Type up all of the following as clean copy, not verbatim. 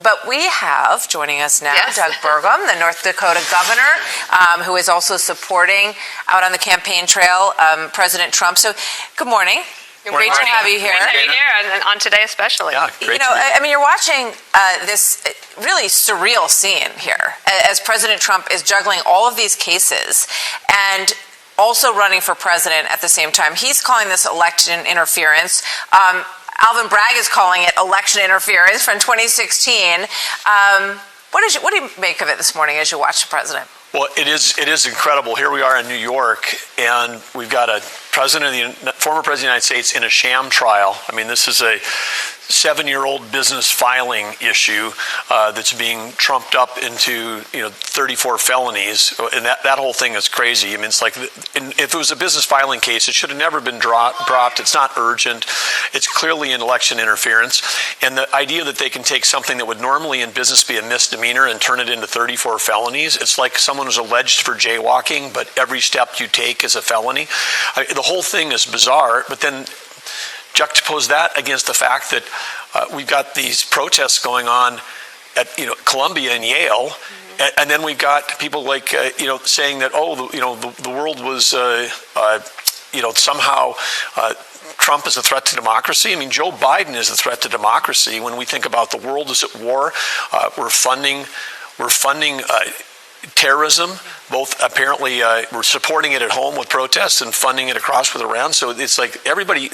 But we have, joining us now, Yes. Doug Burgum, the North Dakota governor, who is also supporting, out on the campaign trail, President Trump. So, good morning. Great to have you here. Great to have you here, and on today especially. Yeah, great I mean, you're watching this really surreal scene here as President Trump is juggling all of these cases and also running for president at the same time. He's calling this election interference. Alvin Bragg is calling it election interference from 2016. What do you make of it this morning as you watch the president? Well, it is incredible. Here we are in New York, and we've got a former president of the United States in a sham trial. I mean, this is a 7-year-old business filing issue that's being trumped up into 34 felonies, and that whole thing is crazy. I mean, it's like if it was a business filing case, it should have never been dropped. It's not urgent. It's clearly an election interference, and the idea that they can take something that would normally in business be a misdemeanor and turn it into 34 felonies, it's like someone was alleged for jaywalking, but every step you take is a felony. The whole thing is bizarre, but then juxtapose that against the fact that we've got these protests going on at Columbia and Yale, and then we've got people like saying that the world was somehow Trump is a threat to democracy. I mean, Joe Biden is a threat to democracy. When we think about the world is at war, we're funding terrorism. Both apparently we're supporting it at home with protests and funding it across with Iran. So it's like everybody,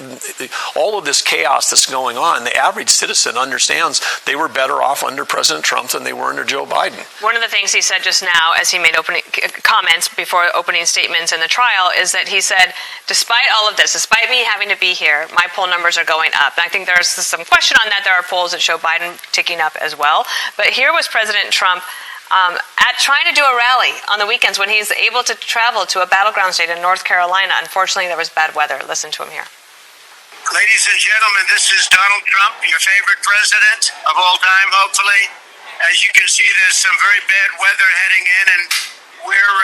all of this chaos that's going on, the average citizen understands they were better off under President Trump than they were under Joe Biden. One of the things he said just now as he made opening comments before opening statements in the trial is that he said, despite all of this, despite me having to be here, my poll numbers are going up. And I think there's some question on that. There are polls that show Biden ticking up as well. But here was President Trump at trying to do a rally on the weekends when he's able to travel to a battleground state in North Carolina. Unfortunately, there was bad weather. Listen to him here. Ladies and gentlemen, this is Donald Trump, your favorite president of all time, hopefully. As you can see, there's some very bad weather heading in, and we're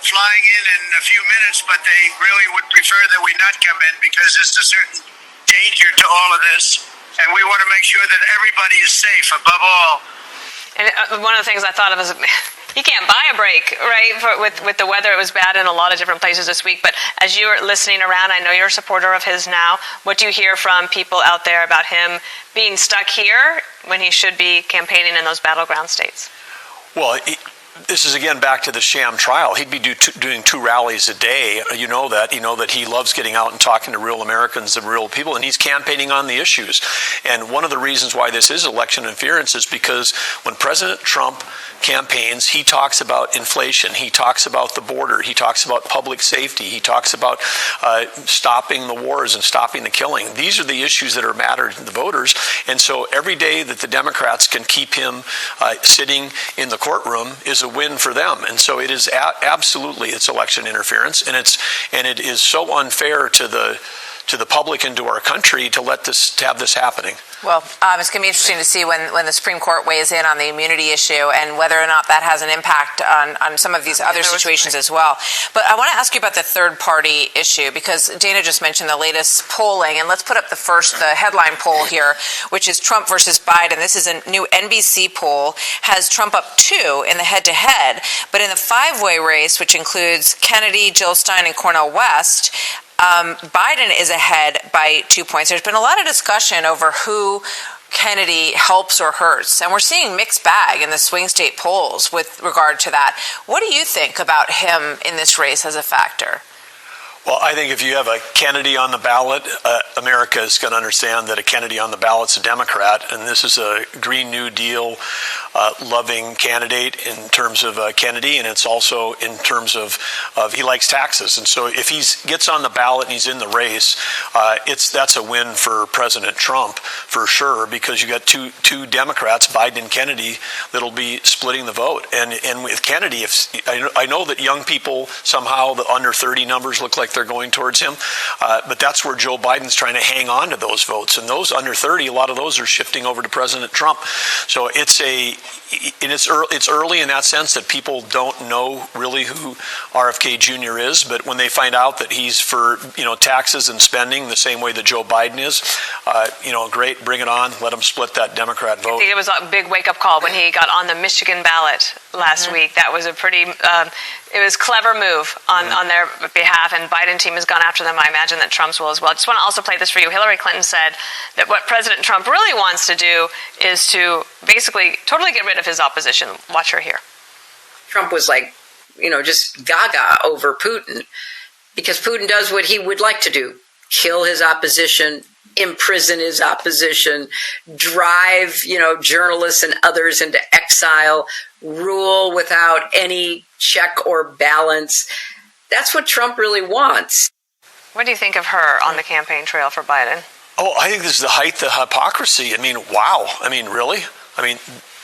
flying in a few minutes, but they really would prefer that we not come in because there's a certain danger to all of this, and we want to make sure that everybody is safe above all. And one of the things I thought of is you can't buy a break, right? With the weather, it was bad in a lot of different places this week. But as you are listening around, I know you're a supporter of his now. What do you hear from people out there about him being stuck here when he should be campaigning in those battleground states? Well, this is again back to the sham trial. He'd be doing 2 rallies a day. You know that he loves getting out and talking to real Americans and real people, and he's campaigning on the issues. And one of the reasons why this is election interference is because when President Trump campaigns, he talks about inflation, he talks about the border, he talks about public safety, he talks about stopping the wars and stopping the killing. These are the issues that are matter to the voters. And so every day that the Democrats can keep him sitting in the courtroom is a win for them. And so it is absolutely, it's election interference, and it is so unfair to the public and to our country to have this happening. Well, it's going to be interesting to see when the Supreme Court weighs in on the immunity issue and whether or not that has an impact on some of these other situations as well. But I want to ask you about the third-party issue because Dana just mentioned the latest polling, and let's put up the headline poll here, which is Trump versus Biden. This is a new NBC poll, has Trump up 2 in the head-to-head, but in the 5-way race, which includes Kennedy, Jill Stein, and Cornel West, Biden is ahead by 2 points. There's been a lot of discussion over who Kennedy helps or hurts, and we're seeing mixed bag in the swing state polls with regard to that. What do you think about him in this race as a factor? Well, I think if you have a Kennedy on the ballot, America is going to understand that a Kennedy on the ballot's a Democrat, and this is a Green New Deal loving candidate in terms of Kennedy, and it's also in terms of he likes taxes. And so if he gets on the ballot and he's in the race, that's a win for President Trump for sure, because you got two Democrats, Biden and Kennedy, that'll be splitting the vote. And with Kennedy, I know that young people somehow the under 30 numbers look like they're going towards him, but that's where Joe Biden's trying to hang on to those votes, and those under 30, a lot of those are shifting over to President Trump. So and it's early in that sense that people don't know really who RFK Jr. is, but when they find out that he's for taxes and spending the same way that Joe Biden is, great, bring it on. Let him split that Democrat vote. I think it was a big wake-up call when he got on the Michigan ballot last week. That was a pretty, it was clever move on their behalf, and Biden team has gone after them. I imagine that Trump's will as well. I just want to also play this for you. Hillary Clinton said that what President Trump really wants to do is to basically totally get rid of his opposition. Watch her here. Trump was like, just gaga over Putin because Putin does what he would like to do: kill his opposition, imprison his opposition, drive, journalists and others into exile, rule without any check or balance. That's what Trump really wants. What do you think of her on the campaign trail for Biden? Oh, I think this is the height of hypocrisy. I mean, wow. I mean, really? I mean,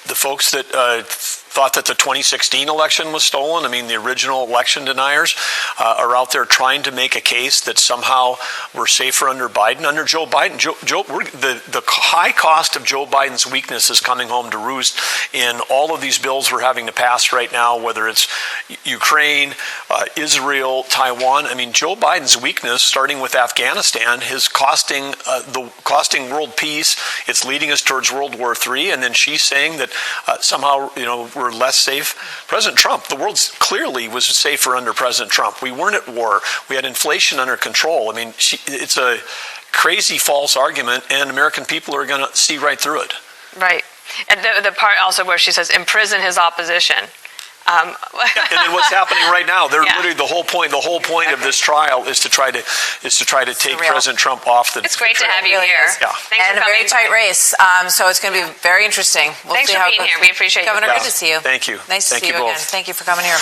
the folks that thought that the 2016 election was stolen, I mean, the original election deniers are out there trying to make a case that somehow we're safer under Biden. Under Joe Biden, the high cost of Joe Biden's weakness is coming home to roost in all of these bills we're having to pass right now, whether it's Ukraine, Israel, Taiwan. I mean, Joe Biden's weakness, starting with Afghanistan, is costing world peace. It's leading us towards World War III. And then she's saying that somehow, we're less safe. President Trump, the world clearly was safer under President Trump. We weren't at war. We had inflation under control. I mean, it's a crazy false argument, and American people are going to see right through it. Right. And the part also where she says imprison his opposition. And then what's happening right now? They're literally the whole point of this trial is to try to take President Trump off the. It's great to have you here. Yeah. Thanks and for a very tight race, so it's going to be very interesting. Thanks for being here. We appreciate you. Governor, good to see you. Thank you. Nice to see you again. Thank you for coming here.